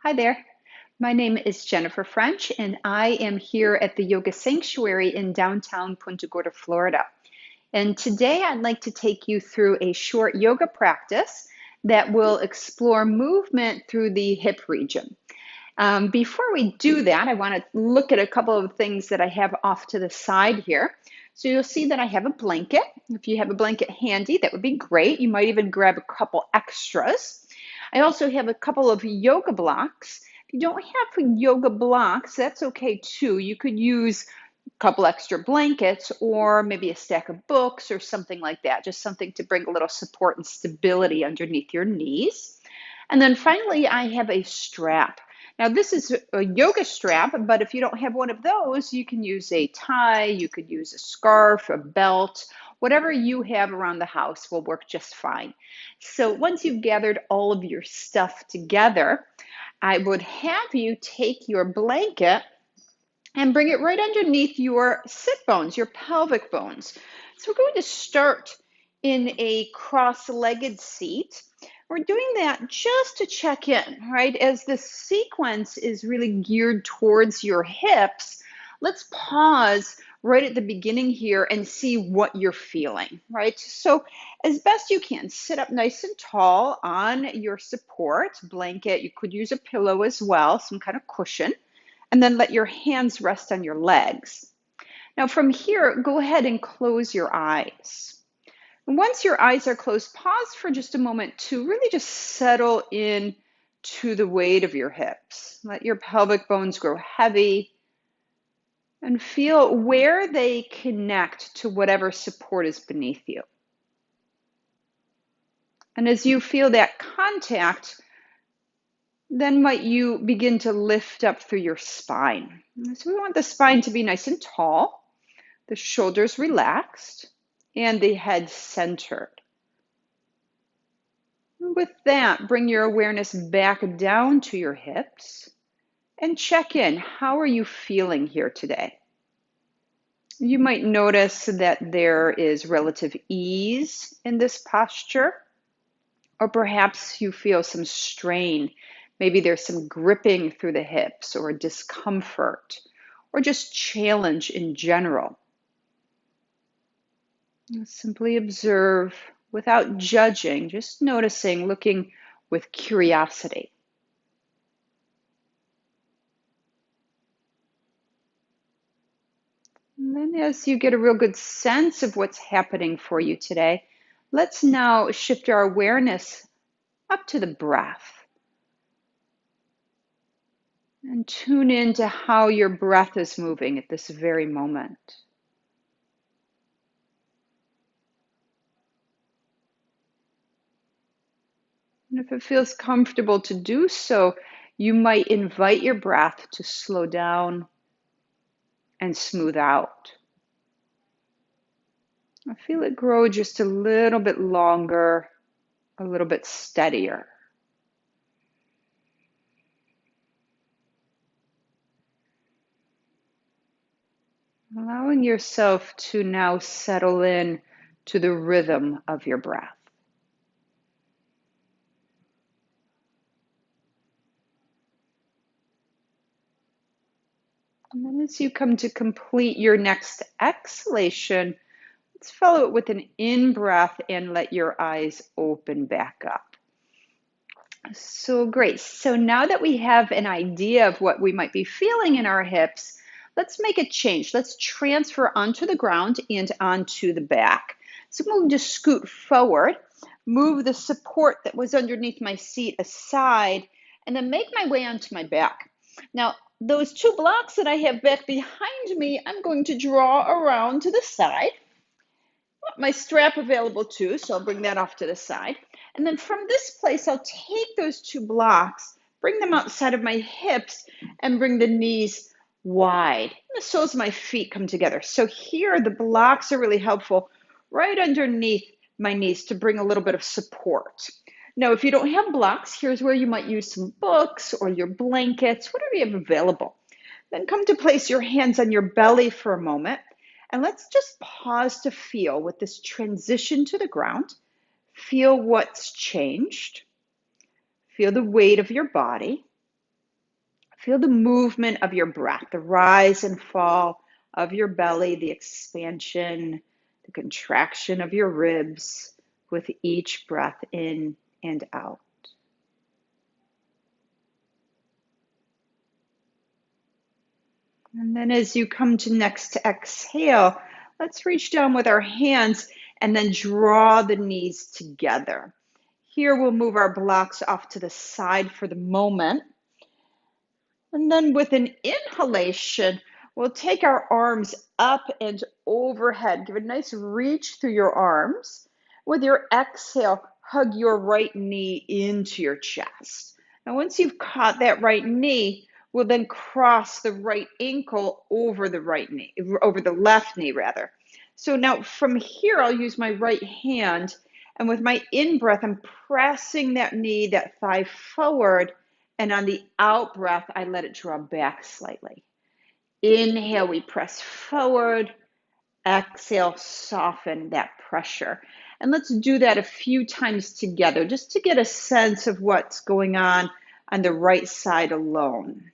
Hi there. My name is Jennifer French, and I am here at the Yoga Sanctuary in downtown Punta Gorda, Florida. And today I'd like to take you through a short yoga practice that will explore movement through the hip region. Before we do that, I want to look at a couple of things that I have off to the side here. So you'll see that I have a blanket. If you have a blanket handy, that would be great. You might even grab a couple extras. I also have a couple of yoga blocks. If you don't have yoga blocks, that's okay too. You could use a couple extra blankets or maybe a stack of books or something like that, just something to bring a little support and stability underneath your knees. And then finally, I have a strap. Now, this is a yoga strap, but if you don't have one of those, you can use a tie, you could use a scarf, a belt, whatever you have around the house will work just fine. So once you've gathered all of your stuff together, I would have you take your blanket and bring it right underneath your sit bones, your pelvic bones. So we're going to start in a cross-legged seat. We're doing that just to check in, right? As the sequence is really geared towards your hips, let's pause right at the beginning here and see what you're feeling, right? So as best you can, sit up nice and tall on your support blanket. You could use a pillow as well, some kind of cushion, and then let your hands rest on your legs. Now from here, go ahead and close your eyes. And once your eyes are closed, pause for just a moment to really just settle in to the weight of your hips. Let your pelvic bones grow heavy and feel where they connect to whatever support is beneath you. And as you feel that contact, then might you begin to lift up through your spine. So we want the spine to be nice and tall, the shoulders relaxed, and the head centered. With that, bring your awareness back down to your hips and check in. How are you feeling here today? You might notice that there is relative ease in this posture, or perhaps you feel some strain. Maybe there's some gripping through the hips or discomfort or just challenge in general. Simply observe without judging, just noticing, looking with curiosity. And then as you get a real good sense of what's happening for you today, let's now shift our awareness up to the breath and tune into how your breath is moving at this very moment. And if it feels comfortable to do so, you might invite your breath to slow down and smooth out. I feel it grow just a little bit longer, a little bit steadier. Allowing yourself to now settle in to the rhythm of your breath. And then as you come to complete your next exhalation, let's follow it with an in-breath and let your eyes open back up. So great. So now that we have an idea of what we might be feeling in our hips, let's make a change. Let's transfer onto the ground and onto the back. So I'm going to scoot forward, move the support that was underneath my seat aside, and then make my way onto my back. Now, those two blocks that I have back behind me, I'm going to draw around to the side. My strap available too, so I'll bring that off to the side. And then from this place, I'll take those two blocks, bring them outside of my hips, and bring the knees wide. The soles of my feet come together. So here, the blocks are really helpful right underneath my knees to bring a little bit of support. Now, if you don't have blocks, here's where you might use some books or your blankets, whatever you have available. Then come to place your hands on your belly for a moment. And let's just pause to feel with this transition to the ground. Feel what's changed. Feel the weight of your body. Feel the movement of your breath, the rise and fall of your belly, the expansion, the contraction of your ribs with each breath in and out. And then as you come to next exhale, let's reach down with our hands and then draw the knees together. Here we'll move our blocks off to the side for the moment. And then with an inhalation, we'll take our arms up and overhead. Give a nice reach through your arms. With your exhale, hug your right knee into your chest. Now, once you've caught that right knee, we'll then cross the right ankle over the right knee, over the left knee rather. So now from here, I'll use my right hand, and with my in-breath, I'm pressing that knee, that thigh forward, and on the out breath, I let it draw back slightly. Inhale, we press forward. Exhale, soften that pressure. And let's do that a few times together, just to get a sense of what's going on the right side alone.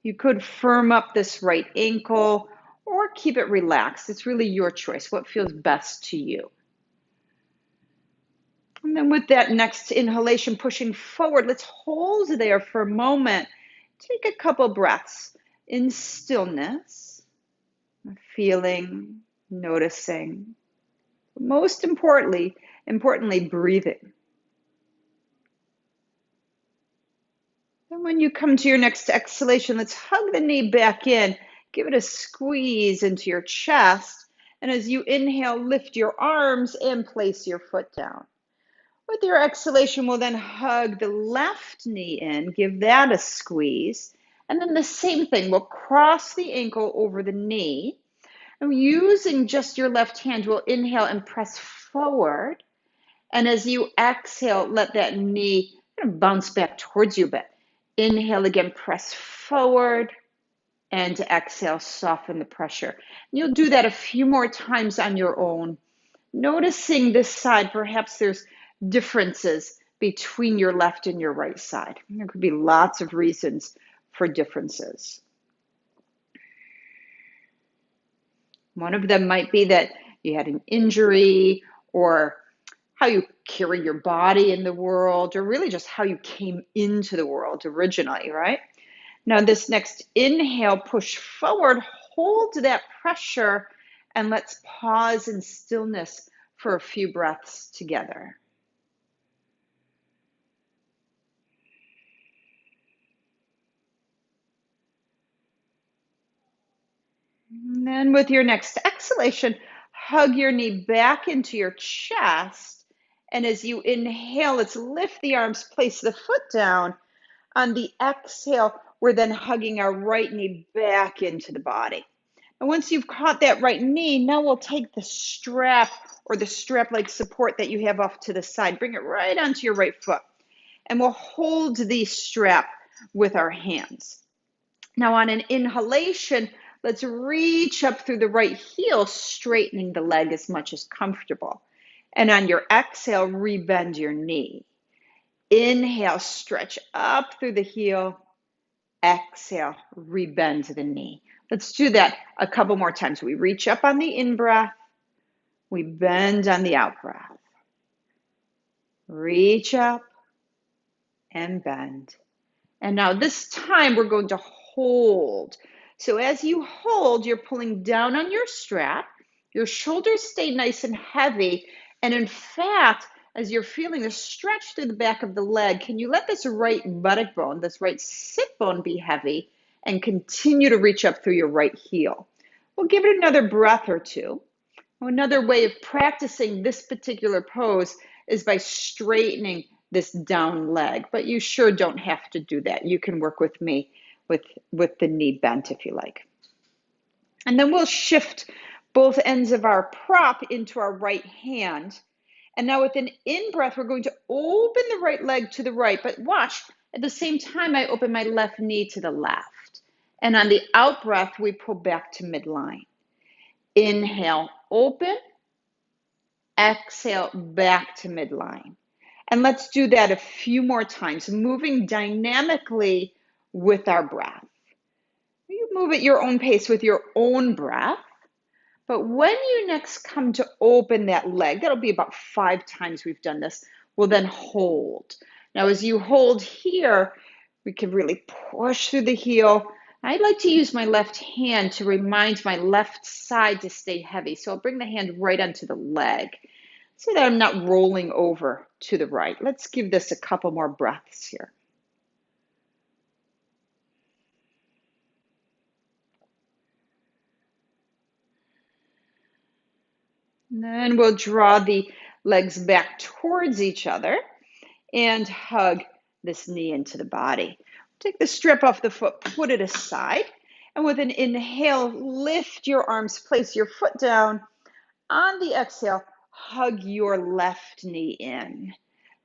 You could firm up this right ankle or keep it relaxed. It's really your choice, what feels best to you. And then with that next inhalation, pushing forward, let's hold there for a moment. Take a couple breaths in stillness, feeling, noticing. Most importantly, breathing. And when you come to your next exhalation, let's hug the knee back in. Give it a squeeze into your chest. And as you inhale, lift your arms and place your foot down. With your exhalation, we'll then hug the left knee in, give that a squeeze. And then the same thing, we'll cross the ankle over the knee. And using just your left hand, we'll inhale and press forward. And as you exhale, let that knee kind of bounce back towards you a bit. Inhale again, press forward. And to exhale, soften the pressure. And you'll do that a few more times on your own. Noticing this side, perhaps there's differences between your left and your right side. There could be lots of reasons for differences. One of them might be that you had an injury, or how you carry your body in the world, or really just how you came into the world originally, right? Now this next inhale, push forward, hold that pressure, and let's pause in stillness for a few breaths together. And then with your next exhalation, hug your knee back into your chest. And as you inhale, let's lift the arms, place the foot down. On the exhale, we're then hugging our right knee back into the body. And once you've caught that right knee, now we'll take the strap or the strap-like support that you have off to the side, bring it right onto your right foot. And we'll hold the strap with our hands. Now on an inhalation, let's reach up through the right heel, straightening the leg as much as comfortable. And on your exhale, rebend your knee. Inhale, stretch up through the heel. Exhale, rebend the knee. Let's do that a couple more times. We reach up on the in-breath. We bend on the out-breath. Reach up and bend. And now this time we're going to hold. So as you hold, you're pulling down on your strap. Your shoulders stay nice and heavy. And in fact, as you're feeling the stretch through the back of the leg, can you let this right buttock bone, this right sit bone be heavy, and continue to reach up through your right heel? We'll give it another breath or two. Another way of practicing this particular pose is by straightening this down leg, but you sure don't have to do that. You can work with me with the knee bent if you like. And then we'll shift both ends of our prop into our right hand. And now with an in-breath, we're going to open the right leg to the right, but watch, at the same time, I open my left knee to the left. And on the out-breath, we pull back to midline. Inhale, open. Exhale, back to midline. And let's do that a few more times, moving dynamically with our breath. You move at your own pace with your own breath. But when you next come to open that leg, that'll be about 5 times we've done this, we'll then hold. Now, as you hold here, we can really push through the heel. I like to use my left hand to remind my left side to stay heavy. So I'll bring the hand right onto the leg so that I'm not rolling over to the right. Let's give this a couple more breaths here. And then we'll draw the legs back towards each other and hug this knee into the body. Take the strap off the foot, put it aside, and with an inhale, lift your arms, place your foot down. On the exhale, hug your left knee in.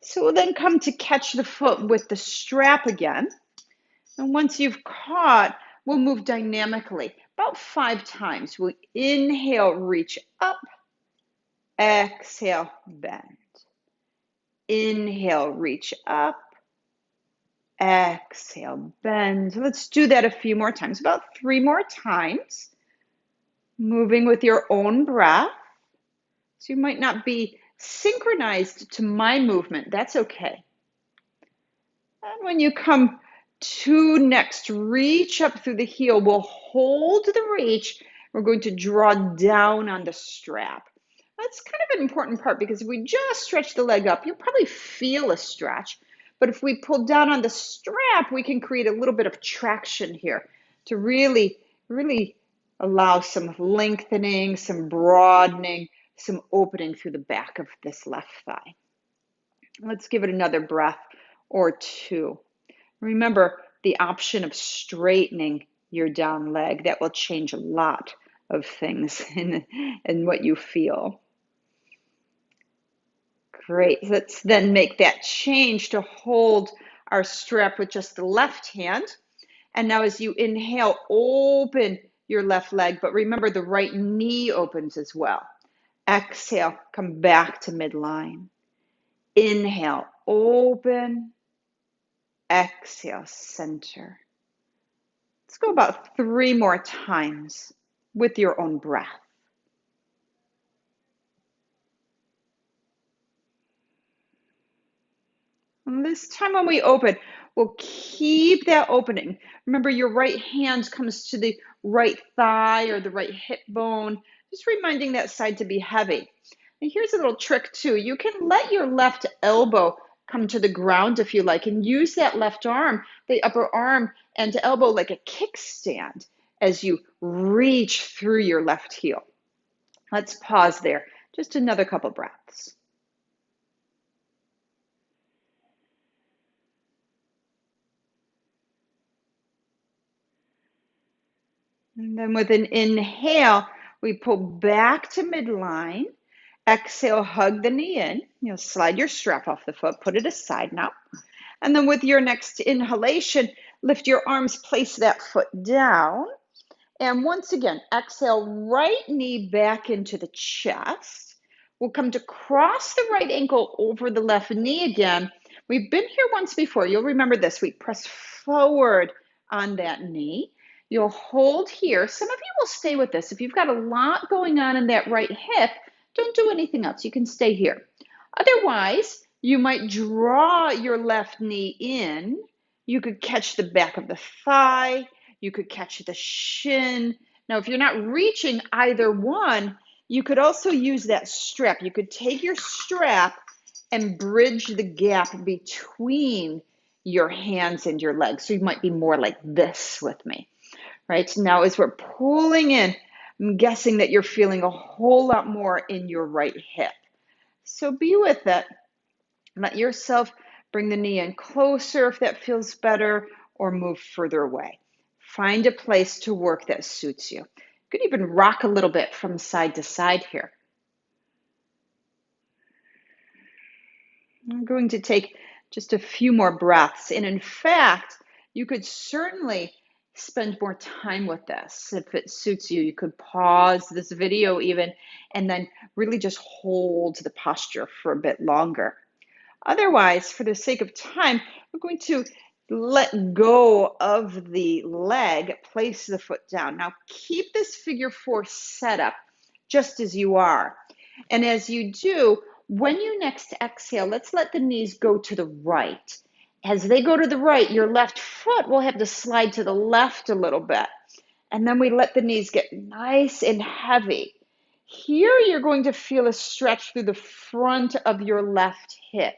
So we'll then come to catch the foot with the strap again. And once you've caught, we'll move dynamically, about 5 times. We'll inhale, reach up. Exhale, bend. Inhale, reach up. Exhale, bend. Let's do that a few more times, about 3 more times. Moving with your own breath. So you might not be synchronized to my movement. That's okay. And when you come to next, reach up through the heel. We'll hold the reach. We're going to draw down on the strap. That's kind of an important part because if we just stretch the leg up, you'll probably feel a stretch. But if we pull down on the strap, we can create a little bit of traction here to really, really allow some lengthening, some broadening, some opening through the back of this left thigh. Let's give it another breath or 2. Remember the option of straightening your down leg. That will change a lot of things in what you feel. Great. Let's then make that change to hold our strap with just the left hand. And now as you inhale, open your left leg, but remember the right knee opens as well. Exhale, come back to midline. Inhale, open. Exhale, center. Let's go about 3 more times with your own breath. And this time when we open, we'll keep that opening. Remember, your right hand comes to the right thigh or the right hip bone, just reminding that side to be heavy. And here's a little trick too. You can let your left elbow come to the ground if you like, and use that left arm, the upper arm and elbow like a kickstand as you reach through your left heel. Let's pause there. Just another couple breaths. And then with an inhale, we pull back to midline. Exhale, hug the knee in. You'll slide your strap off the foot, put it aside now. And then with your next inhalation, lift your arms, place that foot down. And once again, exhale, right knee back into the chest. We'll come to cross the right ankle over the left knee again. We've been here once before. You'll remember this. We press forward on that knee. You'll hold here. Some of you will stay with this. If you've got a lot going on in that right hip, don't do anything else. You can stay here. Otherwise, you might draw your left knee in. You could catch the back of the thigh. You could catch the shin. Now, if you're not reaching either one, you could also use that strap. You could take your strap and bridge the gap between your hands and your legs. So you might be more like this with me, right? Now, as we're pulling in, I'm guessing that you're feeling a whole lot more in your right hip. So be with it. Let yourself bring the knee in closer if that feels better, or move further away. Find a place to work that suits you. You could even rock a little bit from side to side here. I'm going to take just a few more breaths. And in fact, you could certainly spend more time with this. If it suits you, you could pause this video even and then really just hold the posture for a bit longer. Otherwise, for the sake of time, we're going to Let go of the leg, place the foot down. Now keep this figure four setup just as you are. And as you do, when you next exhale, let's let the knees go to the right. As they go to the right, your left foot will have to slide to the left a little bit. And then we let the knees get nice and heavy. Here you're going to feel a stretch through the front of your left hip,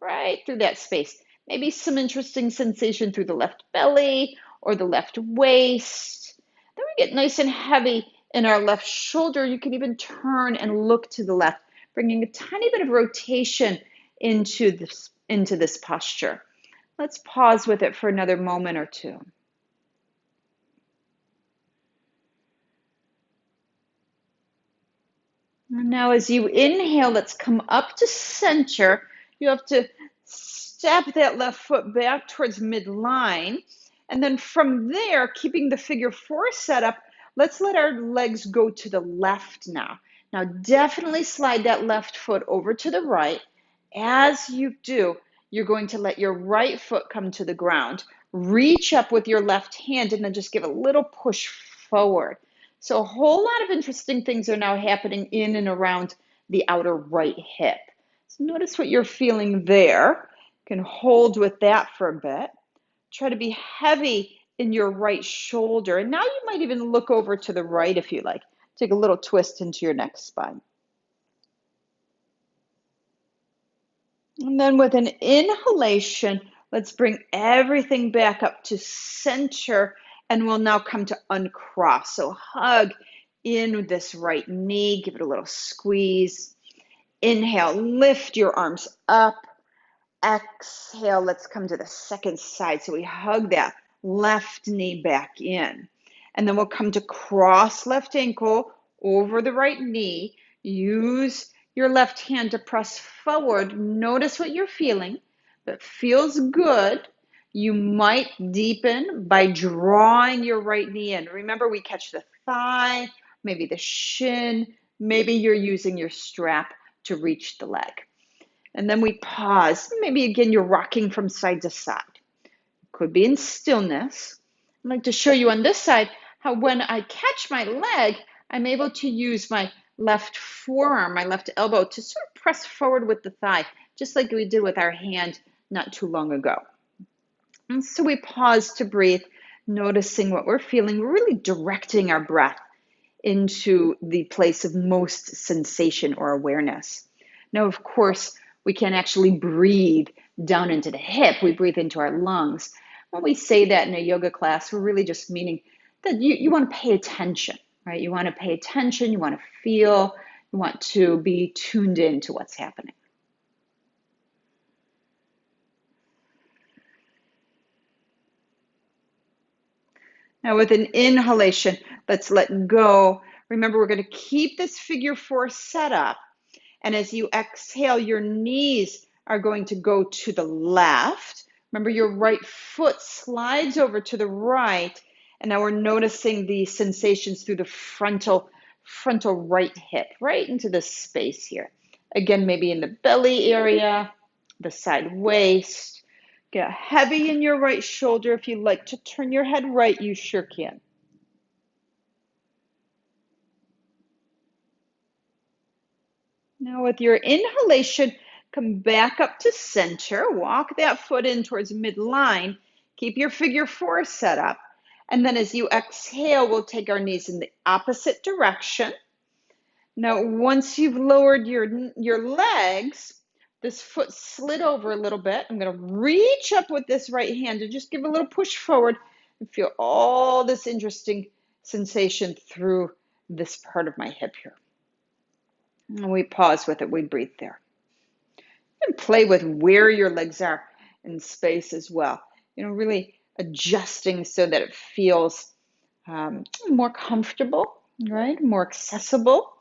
right through that space. Maybe some interesting sensation through the left belly or the left waist. Then we get nice and heavy in our left shoulder. You can even turn and look to the left, bringing a tiny bit of rotation into this posture. Let's pause with it for another moment or two. And now as you inhale, let's come up to center. You have to step that left foot back towards midline. And then from there, keeping the figure four set up, let's let our legs go to the left now. Now definitely slide that left foot over to the right. As you do, you're going to let your right foot come to the ground. Reach up with your left hand and then just give a little push forward. So a whole lot of interesting things are now happening in and around the outer right hip. So notice what you're feeling there. You can hold with that for a bit. Try to be heavy in your right shoulder. And now you might even look over to the right if you like. Take a little twist into your neck spine. And then with an inhalation, let's bring everything back up to center, and we'll now come to uncross. So hug in this right knee, give it a little squeeze. Inhale, lift your arms up. Exhale, let's come to the second side. So we hug that left knee back in. And then we'll come to cross left ankle over the right knee. Use your left hand to press forward. Notice what you're feeling. If it feels good, you might deepen by drawing your right knee in. Remember, we catch the thigh, maybe the shin, maybe you're using your strap to reach the leg. And then we pause. Maybe again, you're rocking from side to side. Could be in stillness. I'd like to show you on this side how when I catch my leg, I'm able to use my left forearm, my left elbow to sort of press forward with the thigh, just like we did with our hand not too long ago. And so we pause to breathe, noticing what we're feeling. We're really directing our breath into the place of most sensation or awareness. Now, of course, we can actually breathe down into the hip. We breathe into our lungs. When we say that in a yoga class, we're really just meaning that you want to pay attention, right? You want to pay attention, you want to feel, you want to be tuned in to what's happening. Now with an inhalation, let's let go. Remember, we're going to keep this figure four set up. And as you exhale, your knees are going to go to the left. Remember, your right foot slides over to the right. And now we're noticing the sensations through the frontal right hip, right into this space here. Again, maybe in the belly area, the side waist. Get heavy in your right shoulder. If you like to turn your head right, you sure can. Now with your inhalation, come back up to center. Walk that foot in towards midline. Keep your figure four set up. And then as you exhale, we'll take our knees in the opposite direction. Now, once you've lowered your legs, this foot slid over a little bit. I'm going to reach up with this right hand and just give a little push forward and feel all this interesting sensation through this part of my hip here. And we pause with it, we breathe there. And play with where your legs are in space as well. Really adjusting so that it feels more comfortable, right? More accessible.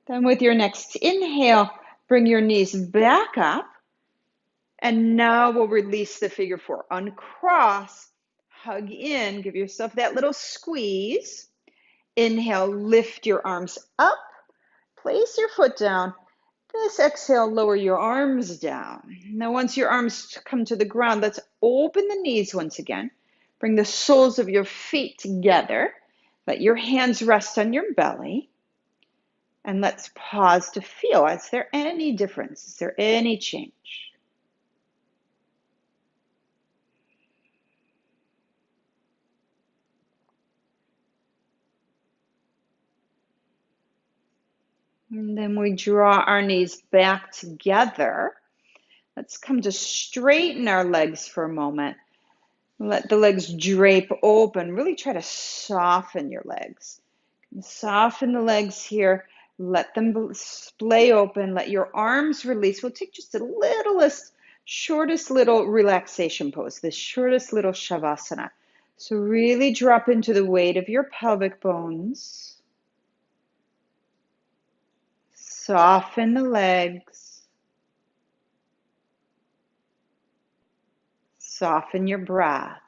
Then with your next inhale, bring your knees back up. And now we'll release the figure four. Uncross, hug in, give yourself that little squeeze. Inhale, lift your arms up. Place your foot down. This exhale, lower your arms down. Now, once your arms come to the ground, let's open the knees once again. Bring the soles of your feet together. Let your hands rest on your belly. And let's pause to feel. Is there any difference? Is there any change? And then we draw our knees back together. Let's come to straighten our legs for a moment. Let the legs drape open. Really try to soften your legs. Soften the legs here. Let them splay open. Let your arms release. We'll take just the littlest, shortest little relaxation pose, the shortest little shavasana. So really drop into the weight of your pelvic bones. Soften the legs. Soften your breath.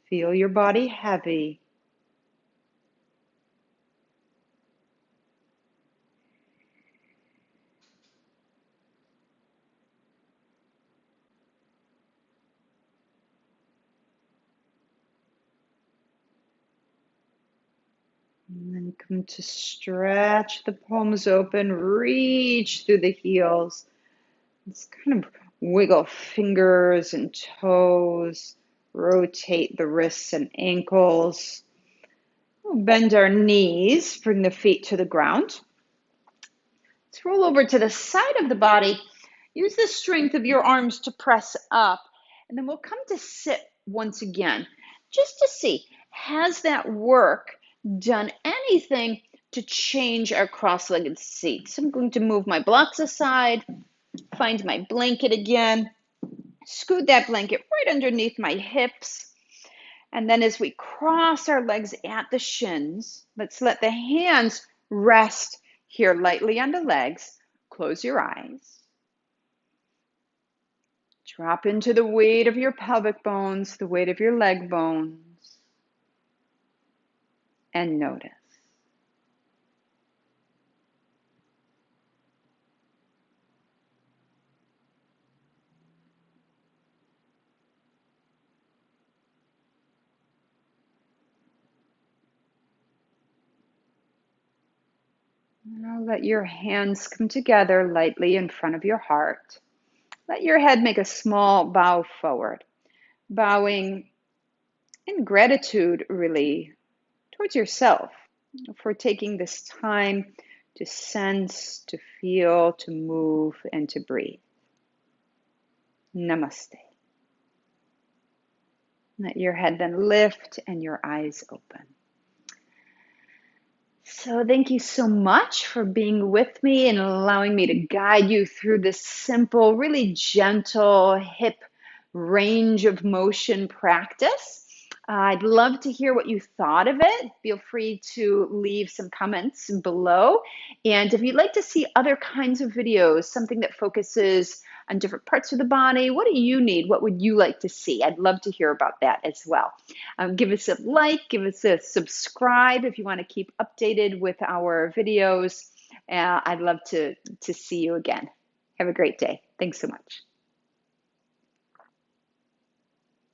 Feel your body heavy. And then come to stretch the palms open, reach through the heels. Just kind of wiggle fingers and toes, rotate the wrists and ankles. We'll bend our knees, bring the feet to the ground. Let's roll over to the side of the body. Use the strength of your arms to press up. And then we'll come to sit once again, just to see, has that work done anything to change our cross-legged seat? So I'm going to move my blocks aside, find my blanket again, scoot that blanket right underneath my hips. And then as we cross our legs at the shins, let's let the hands rest here lightly on the legs. Close your eyes. Drop into the weight of your pelvic bones, the weight of your leg bones, and notice. Now let your hands come together lightly in front of your heart. Let your head make a small bow forward, bowing in gratitude, really, towards yourself for taking this time to sense, to feel, to move, and to breathe. Namaste. Let your head then lift and your eyes open. So thank you so much for being with me and allowing me to guide you through this simple, really gentle hip range of motion practice. I'd love to hear what you thought of it. Feel free to leave some comments below. And if you'd like to see other kinds of videos, something that focuses on different parts of the body, what do you need? What would you like to see? I'd love to hear about that as well. Give us a like, give us a subscribe if you want to keep updated with our videos. I'd love to see you again. Have a great day. Thanks so much.